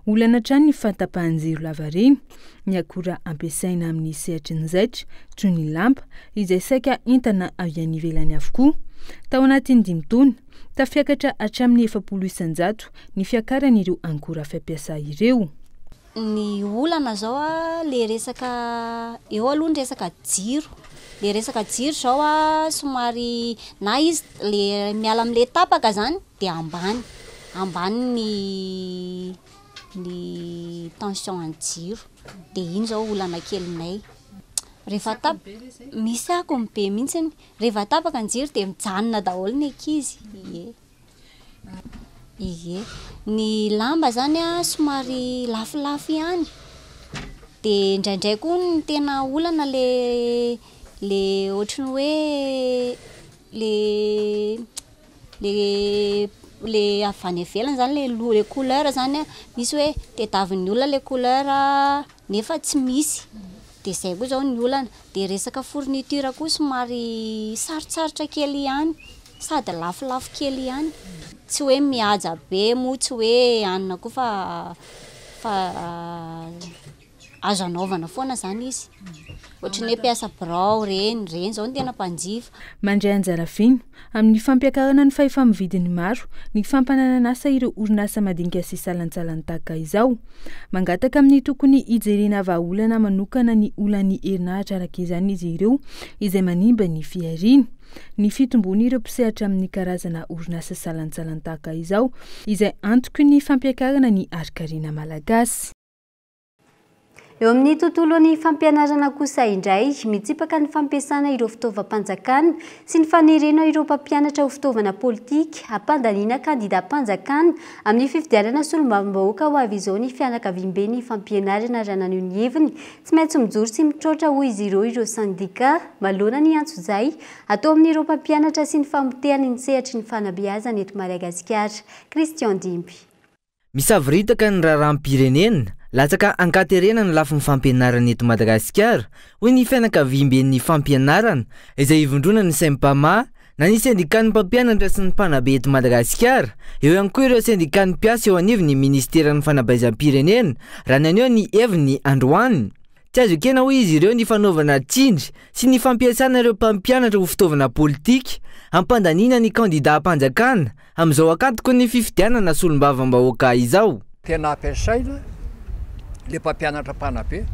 [SPEAKER 20] olana trano ny fatapahan-jiro lavareny ny akora ampiasaina amin'ny sehatra ny zaitra toy ny lampa izay saika entana avy any ivelany avokoa. Tao anatin'ny 5 taona tafiakatra hatramin'ny 700 ny fiakaran'ireo ankora fampiasa ireo.
[SPEAKER 21] Ny olana zao le resaka eo aloha ny resaka jiro. Le resaka jiro zao somary na izy le miala amin'le tapaka zany de ambany ny tension an-jiro de iny zao olana kelinay. Rehefa tapaka misy ako be mihitsy rehefa tapaka ny jiro de mijanona daholo ny ankizy. Ny lamba zany somary lafilafy ihany de ndraindray koa ny tena olana le ohatrany hoe le avy any ivelany zany le couleur zany misy hoe tediavin'ny olona le couleur nefa tsy misy de zay koa zao ny olana. De resaka fourniture koa somary sarotsarotra kely ihany sady lafilafy kely ihany. Tsy hoe mihaja be moa tsy hoe anina koa fa azo anaovana foana zany izy. Ohatrany hoe mpiasa birao reny zao ny tena mpanjifa.
[SPEAKER 20] Mandray anjara fino amin'ny fampiakarana ny fahefa-mividiny maro ny fampananana asa ireo orinasa madinika sy salantsalany tahaka izao. Mangataka amin'ny tokony hijerena vahaolana manokana ny olan'ny herinaratra araka izany izy ireo izay manimba ny fiariana. Ny fitombon'ireo mpisehatra amin'ny karazana orinasa salantsalany tahaka izao izay antoky ny fampiakarana ny arikariana malagasy.
[SPEAKER 3] Eo amin'ny tontolon'ny fampianarana kosa indray mitsipaka ny fampiasana ireo fitaovam-panjakana sy ny fanerena ireo mpampianatra ho fitaovana politika hampandaniana kandida-mpanjakana amin'ny fifidianana solombavambahoaka ho avy izao ny fianakaviam-ben'ny fampianarana raha naneho ny heviny tsy maintsy mijoro sy mitroatra ho izy ireo sandika malona ny antso izay atao amin'ireo mpampianatra sy ny famotehany ny sehatry ny fanabeazana eto Madagasikara. Christian Dimby.
[SPEAKER 22] Misaviritaka ny raharam-pirenena latsaka ankaterena ny lafin'ny fampianarana eto Madagasikara hoy ny fianakaviam-ben'ny fampianarana izay ivondrona ny Sempama na ny sendikan'ny mpampianatra sy ny mpanabe eto Madagasikara eo ihany koa ireo sendikan'ny mpiasa eo anivon'ny ministeran'ny fanabeazam-pirenena raha naneho ny heviny androany. Tsy azo ekena hoy izy ireo ny fanaovana tsindry sy ny fampiasana ireo mpampianatra ho fitaovana politika hampandaniana ny kandida-mpanjakana amin'izao akantoko ny fifidianana solombavam-bahoaka izao.
[SPEAKER 23] Tena ampiasaina
[SPEAKER 1] le mpampianatra mpanabe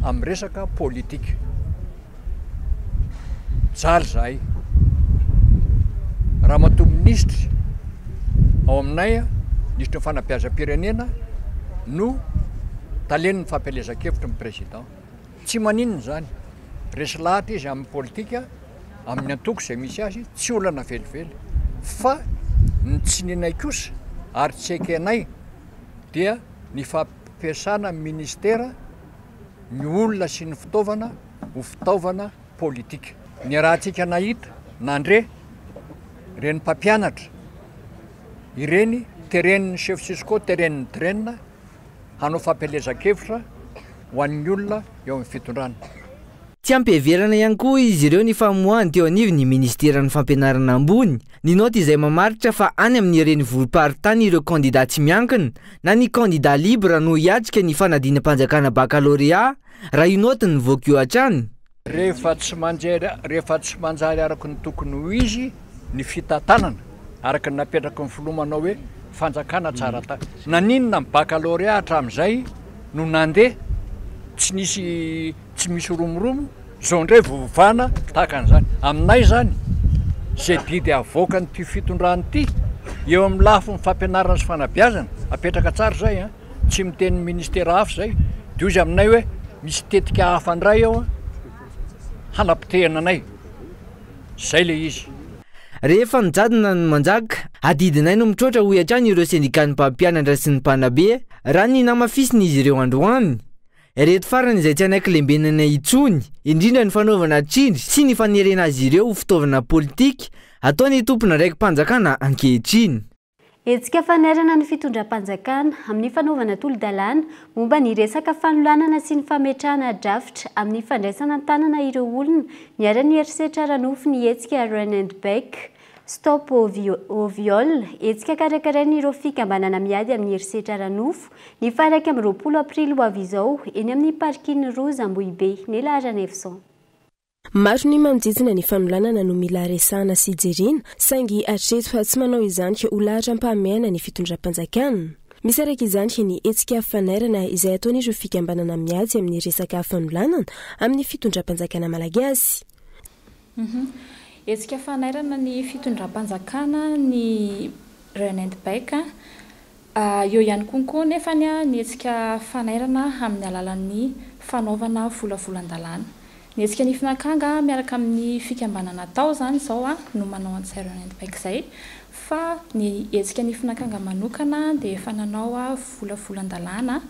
[SPEAKER 1] amin'ny resaka politika jaly zahay raha mato ministra ao aminay ministra ny fanabeazam-pirenena no taleniny fampielezan-kevitra ny président tsy maninona zany resy lahatra izy amin'ny politika amin'ny antoko izay misy azy tsy olana velively fa ny tsinenay kosa ary tsy aiky anay dia ny fampiasana ministera ny olona sy ny fitaovana ho fitaovana politika ny raha tsika nahita nandre reny mpampianatra ireny tereniny chef Sisco tereniny traîne hanao fampielezan-kevitra ho an'ny olona eo amin'ny fitondrana
[SPEAKER 22] tsy ampiheverana ihany koa izy ireo ny famoahany teo anivo ny ministeran'ny fampianarana ambony ny noty izay mamaritra fa any amin'ny ireny voloparitany ireo candidat tsy miankina na ny candidat libre no hiatrika ny fanadinam-panjakana baccalauréat raha io noty ny voaka eo hatrany
[SPEAKER 1] rehefa tsy manjary araka ny tokony ho izy ny fitantanana araka ny napetraka ny filomanao hoe fanjakana tsara ta naninona ny baccalauréat hatramin'izay no nandeha tsy misy romoromo zao ndray vovana tahaka an'izany aminay zany zay didy avoaka ny ty fitondrany ty eo amin'ny lafo ny fampianarana sy fanabeazana apetraka tsara zay a tsy miteny ministera hafa zay de izy aminay hoe misy tetika hafa andray eo a hanapitehana anay zay le izy
[SPEAKER 22] rehefa nijadona ny manjaka adidinay no mitroatra ho hatrany ireo sendika ny mpampianatra sy ny mpanabe raha ny namafisiny izy ireo androany reto farany izay tsy anaiky lembenana itsony indrindra ny fanaovana trindry sy ny fanerena azy ireo ho fitaovana politika ataony tompona raiky mpanjakana ankehitriny
[SPEAKER 3] etsika fanerana ny fitondram-panjakana amin'ny fanaovana tolo-dalàna momba ny resaka fanolanana sy ny fametrahana drafitra amin'ny fandraisana tanana ireo olona niara-ny herisetra ranofo ny etsika Renenbeck stop au viol etsika karakarainy ireo fikambanana miady amin'ny herisetra ranofo ny faraiky amin'ny 20 aprily ho avy izao eny amin'ny parkiny Roza Ambohibe Nelarana Efson.
[SPEAKER 7] Maro ny mamijijina ny fanolanana no mila resahana sy jerena saingy atreto fa tsy manao izany ka ho lahatra mpahamehana ny fitondram-panjakana. Misy araka izany ny etsika fanairana izay ataon'ireo fikambanana miady amin'ny resaka fanolanana amin'ny fitondram-panjakana malagasy.
[SPEAKER 5] Etsika fanairana ny fitondram-panjakana ny Renenbeck eo ihany konko nefany ny etsika fanairana amin'ny alalan'ny fanaovana volavolan-dalàna. Ny etsika ny finanakanga miaraka amin'ny fikambanana tao zany zao no manao an'izay Renenbeck zay fa ny etsika ny finanakanga manokana dia efa nanao volavolan-dalàna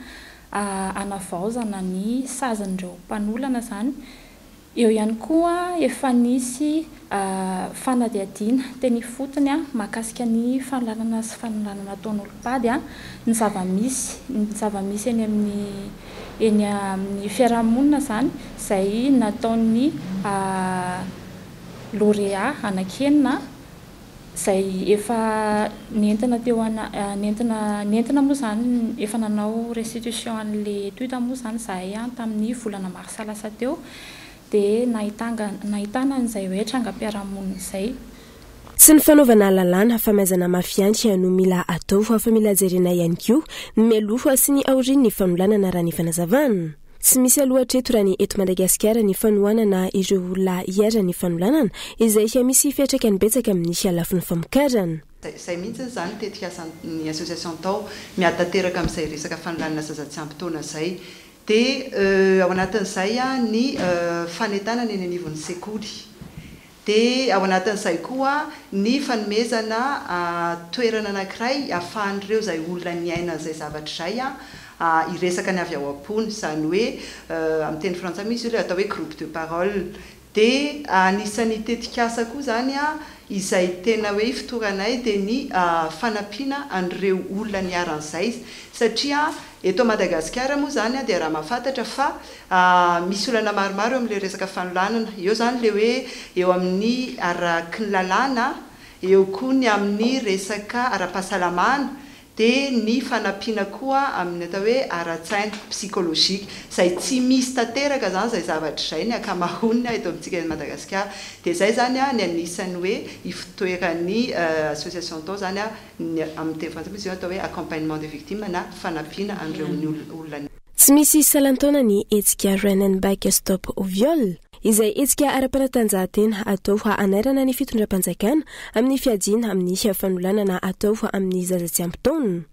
[SPEAKER 5] anavaozana ny sazan'ireo mpanolana zany. Eo ihany koa efa nisy fanadihadiana teny fotony mahakasika ny fanolanana sy fanolanana ataon'olopady ny zavamisy eny amin'ny fiarahamonina zany izay nataon'ny lauréat anakenina izay efa nentina teo nentina moa zany efa nanao restitution an'le tuta moa zany zahay tamin'ny volana mars lasa teo dia nahitana an'izay hoe trangam-piarahamonina izay.
[SPEAKER 7] Sy ny fanaovana lalàna famaizana mafianty no mila atao fa mila jerena ihany koa ny mialoha sy ny aorian'ny fanolanana raha ny fanazavana. Tsy misy alohatreto raha ny eto Madagasikara ny fanohanana ireo olona hiara ny fanolanana izay misy fiatraikany betsaka amin'ny lafiny famokarana.
[SPEAKER 23] Izay mihitsy zany tetika ny association tao miadateraka amin'izay resaka fanolanana zaza-tsy-ampitaona izay dia ao anatin'izay ny fanetana ny anivon'ny sekoly. Dia ao anatin'izay koa ny fanomezana toerana anankiray ahafahan'ireo izay olona niaina izay zavatra izay iresaka ny avy ao am-pony izany hoe amin'ny teny frantsay misy ilay atao hoe groupe de parole. Dia anisan'ny tetikasa koa zany izay tena hoe fitoranay dia ny fanampiana an'ireo olona niaran'izay satria eto Madagasikara moa zany dia raha mahafantatra fa misy olana maromaro amin'ilay resaka fanolanana eo zany le hoe eo amin'ny araky ny lalàna eo koa ny amin'ny resaka ara-pahasalamana dia ny fanampiana koa amin'ny atao hoe ara-tsaina psikolojika izay tsy misy tanteraka zany izay zavatra izay ny ankamaroany eto amintsika Madagasikara. Dia izay zany ny anisany hoe ifitoeran'ny association tao zany amin'ny teny frantsay misy atao hoe accompagnement des victimes na fanampiana an'ireo olona.
[SPEAKER 7] tsy misy salantaona ny etsika Renenbach Stop Oviol izay etsika ara-panatanjahantena atao anairana ny fitondram-panjakana amin'ny fiadiana amin'ny fanolanana atao amin'ny zaza tsy ampy taona.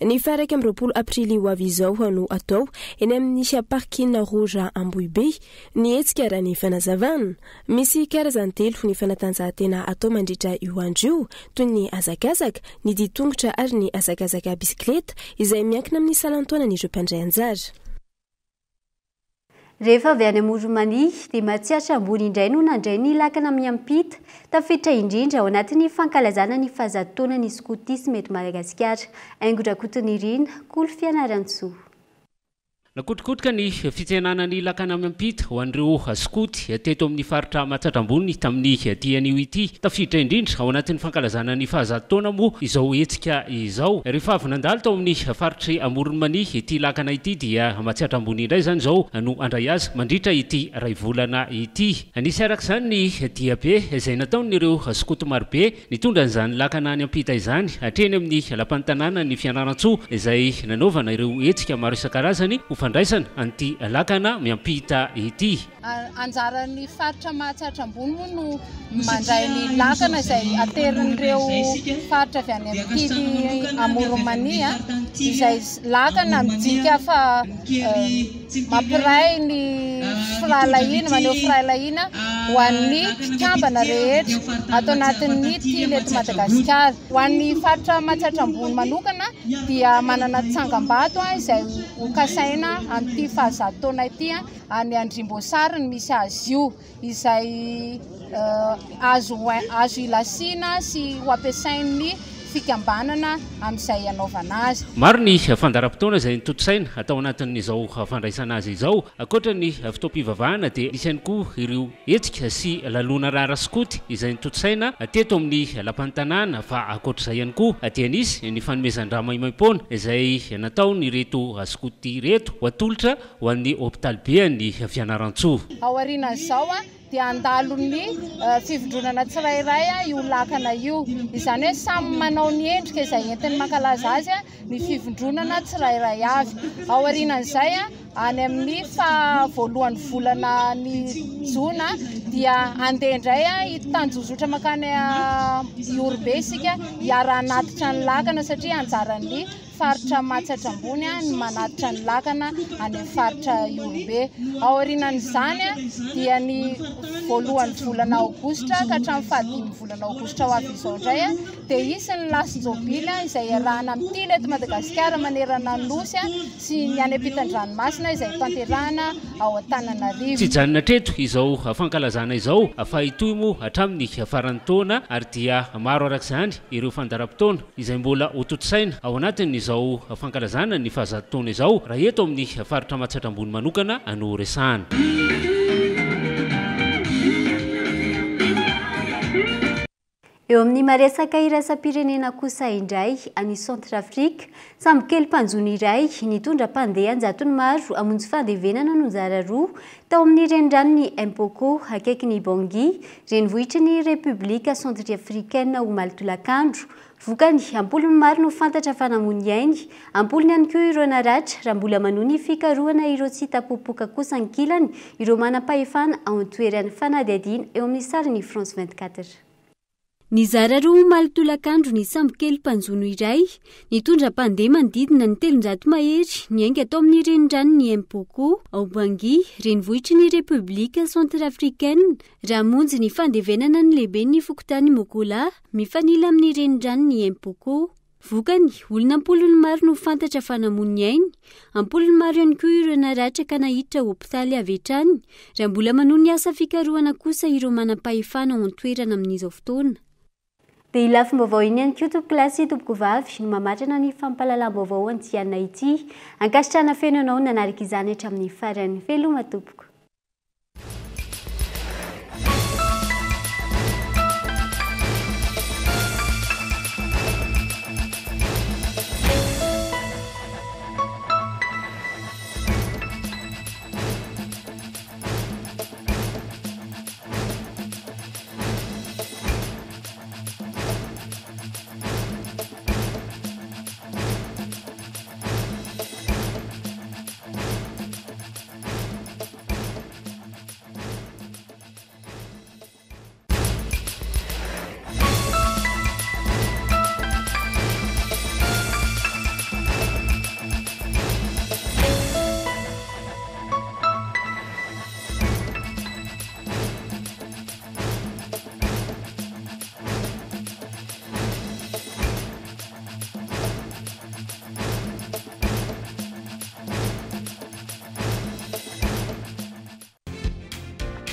[SPEAKER 7] Ny faha 20 aprily ho avy izao no atao eny amin'ny parkina rouge Ambohibe ny etsika raha ny fanazavana. Misy karazany telo ny fanatanjahantena atao mandritra io andro io toy ny azakazaka, ny ditongotra ary ny azakazaka bisikleta izay miankina amin'ny salantaona ny ireo mpandray anjara.
[SPEAKER 3] Rehefa avy any Amoromania dia mahatsiatra ambony indray no nandray ny lakana miampita tafiditra indrindra ao anatin'ny fankalazana ny fahazatoana ny skotisma eto Madagasikara. Aingorakotony Irina, Kolo Fianaratsoa.
[SPEAKER 6] Nakotrikotrika ny fitsenana ny lakana miampita ho an'ireo skoty teto amin'ny faritra Matsatram-bony tamin'ny tian'io ity tafiditra indrindra ao anatin'ny fankalazana ny fahazatoana moa izao etsika izao. Rehefa avy nandalo tao amin'ny faritry Amoronmania ity lakana ity dia Matsatram-bony indray zany izao no andray azy mandritra ity ray volana ity. Anisy araka izany ny diabe izay nataon'ireo skoty marobe nitondra an'izany lakana ny ampita izany hatreny amin'ny lapan'ny tanàna ny Fianaratsoa izay nanaovana ireo etsika maro isan-karazany fandraisana anty lakana miampita ity.
[SPEAKER 8] Anjaran'ny faritra Matsatram-bony moa no mandray ny lakana izay aterin'ireo faritra avy any ampily Amoromania izay lakana midika fa mampiray ny firalahiana, maneho firalahiana ho an'ny mpikambana rehetra ato anatin'ny tily eto Madagasikara. Ho an'ny faritra Matsatram-bony manokana dia manana tsangam-bato izay hokasaina anty fahazatoana ity any Andrimbosary ny misy azy io izay azo ilasiana sy ho ampiasain'ny fikambanana amin'izay anaovana azy.
[SPEAKER 6] Maro ny fandaram-potoana izay nitotosaina atao anatin'izao fandraisana azy izao. Ankoatra ny fotoam-pivavahana dia nisy ihany koa ireo etsika sy lalona rara skoty izay nitotosaina teto amin'ny lapan'ny tanàna. Fa ankoatr'izay ihany koa dia nisy ny fanomezan-drà maimaim-poana izay nataony reto skoty reto ho atolotra ho an'ny hôpitaly be ny Fianarantsoa.
[SPEAKER 8] Ao aorianan'izao dia andalon'ny fivondronana tsirairay io lakana io. Izany hoe samy manao ny endrika izay entiny mankalaza azy ny fivondronana tsirairay avy. Ao aorianan'izay any amin'ny voalohany volana ny Jona dia andeha indray tanjozotra makany Iorbe isika hiara-anatitra ny lakana satria anjaran'ny faritra Matsatram-bony ny manatitra ny lakana any amin'ny faritra Iorbe. Ao aorianan'izany dia ny voalohany volana Aogositra ka hatramin'ny fahadimy volana Aogositra ho avy izao indray dia isy ny lasin-jobily izay iarahana amin'ny tily eto Madagasikara manerana ny Nosy sy ny any ampitan-dranomasina izay tanterahana ao Antananarivo.
[SPEAKER 6] Tsy janona treto izao fankalazana izao fa itoy moa hatramin'ny faran'ny taona ary dia maro arak'izany ireo fandaram-potoana izay mbola hototosaina ao anatin'izao fankalazana ny fahazatoana izao raha eto amin'ny faritra Matsatram-bony manokana no resahana.
[SPEAKER 3] Eo amin'ny maresaka iraisam-pirenena kosa indray any Centrafrika, samby kely mpanjony iray nitondra mpandeha anjatony maro amonjy fandevenana no nizara roa tao amin'ny renirano ny Mpoko akaiky ny Bangui, renivohitry ny Repoblika Centrafrikaine ho Malitolakandro. Vokany ampolony maro no fantatra fa namony ainy, ampolony ihany koa ireo naratra raha mbola manohy ny fikarohana ireo tsy hitapopoka kosa ankilany ireo manam-pahefana ao an-toerany fanadihadiana eo amin'ny sariny France 24. Nizara roa Malitolakandro ny samby kely mpanjono iray, nitondra mpandeha manodidina ny 300 mahery niainga atao amin'ny renirano ny Mpoko ao Bangui, renivohitry ny Repoblika Centrafrikaine, raha monjy ny fandevenana ny lehibe ny fokotany Mokola, mifanila amin'ny renirano ny Mpoko. Vokany, olona ampolony maro no fantatra fa namony ainy, ampolony maro ihany koa ireo naratra ka nahiditra hôpitaly avy hatrany, raha mbola manohy ny asa fikarohana kosa ireo manam-pahefana ao an-toerana amin'izao fotoana. Dia ilafim-baovao iny ihany koa tompo-kilasy tompoko vavy no mamatrana ny fampahalalam-baovao antiana ity. Ankasitrana feno ianao nanaraka izany hatramin'ny farany. Veloma tompoko.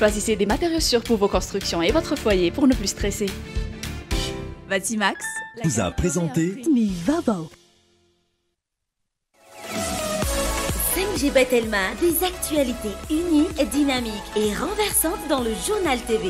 [SPEAKER 2] Choisissez des matériaux sûrs pour vos constructions et votre foyer pour ne plus stresser. Vatimax
[SPEAKER 9] vous a présenté
[SPEAKER 16] Mi Vavo. 5G Batelma, des actualités uniques, dynamiques et renversantes dans le journal TV.